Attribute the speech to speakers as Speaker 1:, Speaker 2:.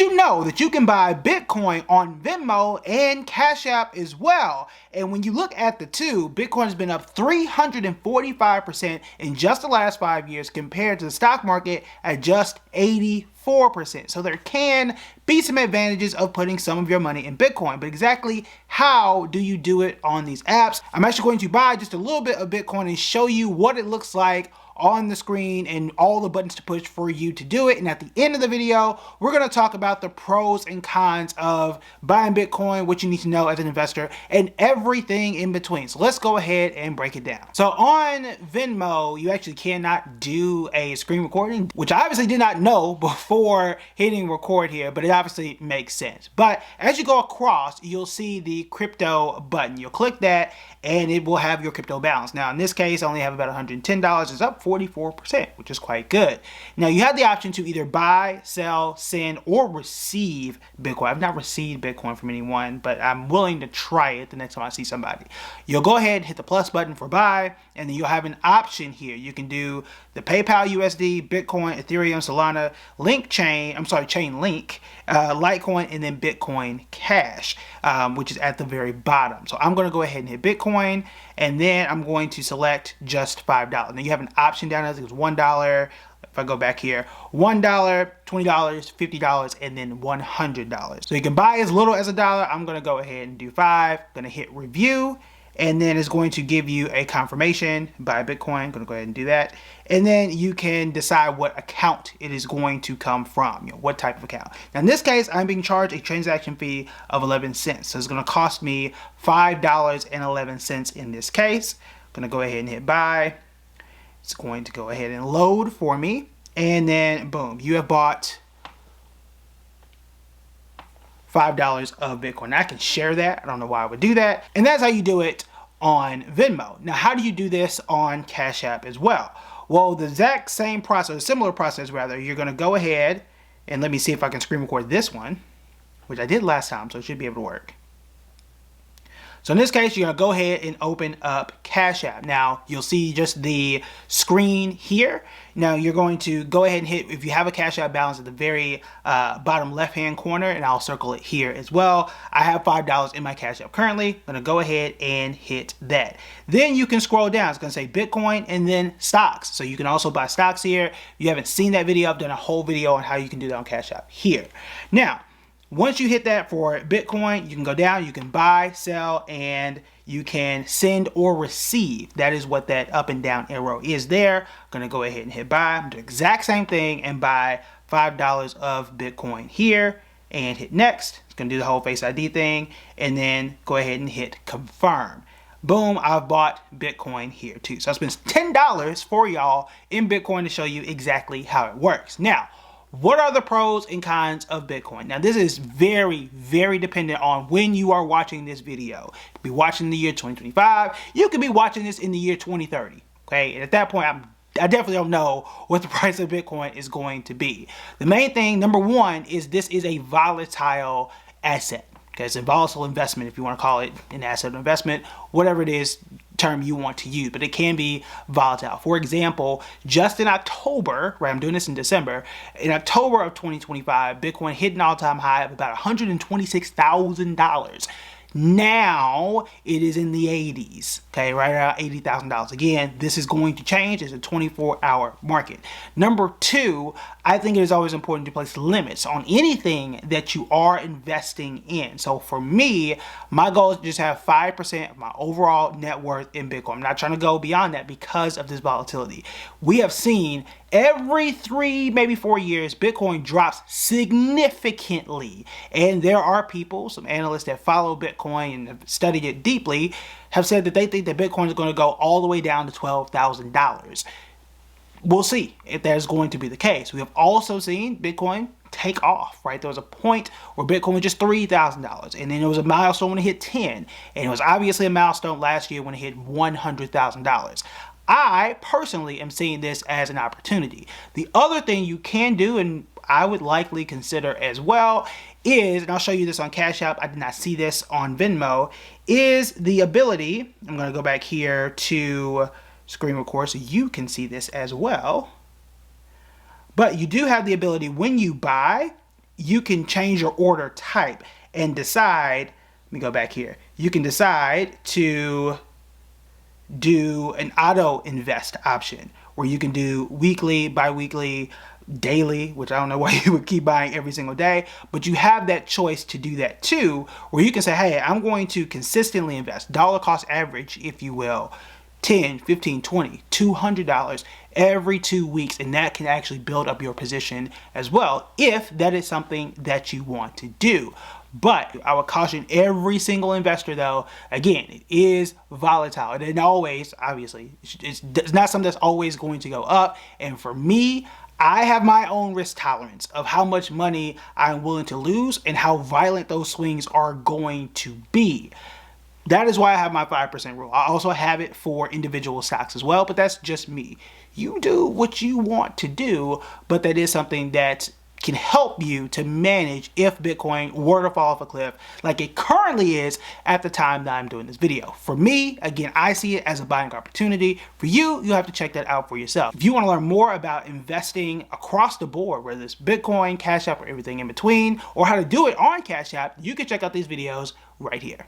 Speaker 1: you know that you can buy Bitcoin on Venmo and Cash App as well? And when you look at the two, Bitcoin has been up 345% in just the last 5 years compared to the stock market at just 84%. So there can be some advantages of putting some of your money in Bitcoin, but exactly how do you do it on these apps? I'm actually going to buy just a little bit of Bitcoin and show you what it looks like on the screen and all the buttons to push for you to do it. And at the end of the video, we're going to talk about the pros and cons of buying Bitcoin, what you need to know as an investor, and everything in between. So let's go ahead and break it down. So on Venmo, you actually cannot do a screen recording, which I obviously did not know before hitting record here, but it obviously makes sense. But as you go across, you'll see the crypto button. You'll click that and it will have your crypto balance. Now in this case, I only have about $110. It's up 44%, which is quite good. Now you have the option to either buy, sell, send, or receive Bitcoin. I've not received Bitcoin from anyone, but I'm willing to try it the next time I see somebody. You'll go ahead and hit the plus button for buy, and then you'll have an option here. You can do the PayPal USD, Bitcoin, Ethereum, Solana, Chainlink, Litecoin, and then Bitcoin Cash, which is at the very bottom. So I'm going to go ahead and hit Bitcoin, and then I'm going to select just $5. Now you have an option down there. I think it's $1. If I go back here, $1, $20, $50, and then $100. So you can buy as little as $1. I'm going to go ahead and do $5. Going to hit review. And then it's going to give you a confirmation buy Bitcoin. I'm going to go ahead and do that. And then you can decide what account it is going to come from, what type of account. Now in this case, I'm being charged a transaction fee of 11 cents. So it's going to cost me $5.11 in this case. I'm going to go ahead and hit buy. It's going to go ahead and load for me. And then boom, you have bought $5 of Bitcoin. Now, I can share that. I don't know why I would do that. And that's how you do it on Venmo. Now, how do you do this on Cash App as well? Well, the exact same process, similar process rather, you're going to go ahead and let me see if I can screen record this one, which I did last time, so it should be able to work. So in this case, you're going to go ahead and open up Cash App. Now, you'll see just the screen here. Now, you're going to go ahead and hit, if you have a Cash App balance at the very bottom left-hand corner, and I'll circle it here as well. I have $5 in my Cash App currently. I'm going to go ahead and hit that. Then you can scroll down. It's going to say Bitcoin and then stocks. So you can also buy stocks here. If you haven't seen that video, I've done a whole video on how you can do that on Cash App here. Now, once you hit that for Bitcoin, you can go down, you can buy, sell, and you can send or receive. That is what that up and down arrow is there. I'm going to go ahead and hit buy. I'm doing the exact same thing and buy $5 of Bitcoin here and hit next. It's going to do the whole Face ID thing and then go ahead and hit confirm. Boom, I've bought Bitcoin here too. So I spent $10 for y'all in Bitcoin to show you exactly how it works. Now, what are the pros and cons of Bitcoin? Now, this is very, very dependent on when you are watching this video. You could be watching the year 2025. You could be watching this in the year 2030. Okay, and at that point, I definitely don't know what the price of Bitcoin is going to be. The main thing, number one, is this is a volatile asset. Okay, it's a volatile investment, if you want to call it an asset investment, whatever it is, term you want to use, but it can be volatile. For example, just in October, right, I'm doing this in December, in October of 2025, Bitcoin hit an all-time high of about $126,000. Now it is in the 80s, okay, right around $80,000. Again, this is going to change. It's a 24-hour market. Number two, I think it is always important to place limits on anything that you are investing in. So for me, my goal is to just have 5% of my overall net worth in Bitcoin. I'm not trying to go beyond that because of this volatility. We have seen every 3, maybe 4 years, Bitcoin drops significantly. And there are people, some analysts that follow Bitcoin and have studied it deeply, have said that they think that Bitcoin is going to go all the way down to $12,000. We'll see if that is going to be the case. We have also seen Bitcoin take off, right? There was a point where Bitcoin was just $3,000, and then there was a milestone when it hit 10, and it was obviously a milestone last year when it hit $100,000. I personally am seeing this as an opportunity. The other thing you can do, and I would likely consider as well, is, and I'll show you this on Cash App, I did not see this on Venmo, is the ability, I'm going to go back here to screen record so you can see this as well. But you do have the ability when you buy, you can change your order type and decide, let me go back here. You can decide to do an auto invest option where you can do weekly, bi-weekly, daily, which I don't know why you would keep buying every single day, but you have that choice to do that too, where you can say, hey, I'm going to consistently invest, dollar cost average, if you will, 10, 15, 20, $200 every 2 weeks, and that can actually build up your position as well if that is something that you want to do. But I would caution every single investor though, again, it is volatile. And it always, obviously, it's not something that's always going to go up. And for me, I have my own risk tolerance of how much money I'm willing to lose and how violent those swings are going to be. That is why I have my 5% rule. I also have it for individual stocks as well, but that's just me. You do what you want to do, but that is something that can help you to manage if Bitcoin were to fall off a cliff like it currently is at the time that I'm doing this video. For me, again, I see it as a buying opportunity. For you, you have to check that out for yourself. If you want to learn more about investing across the board, whether it's Bitcoin, Cash App, or everything in between, or how to do it on Cash App, you can check out these videos right here.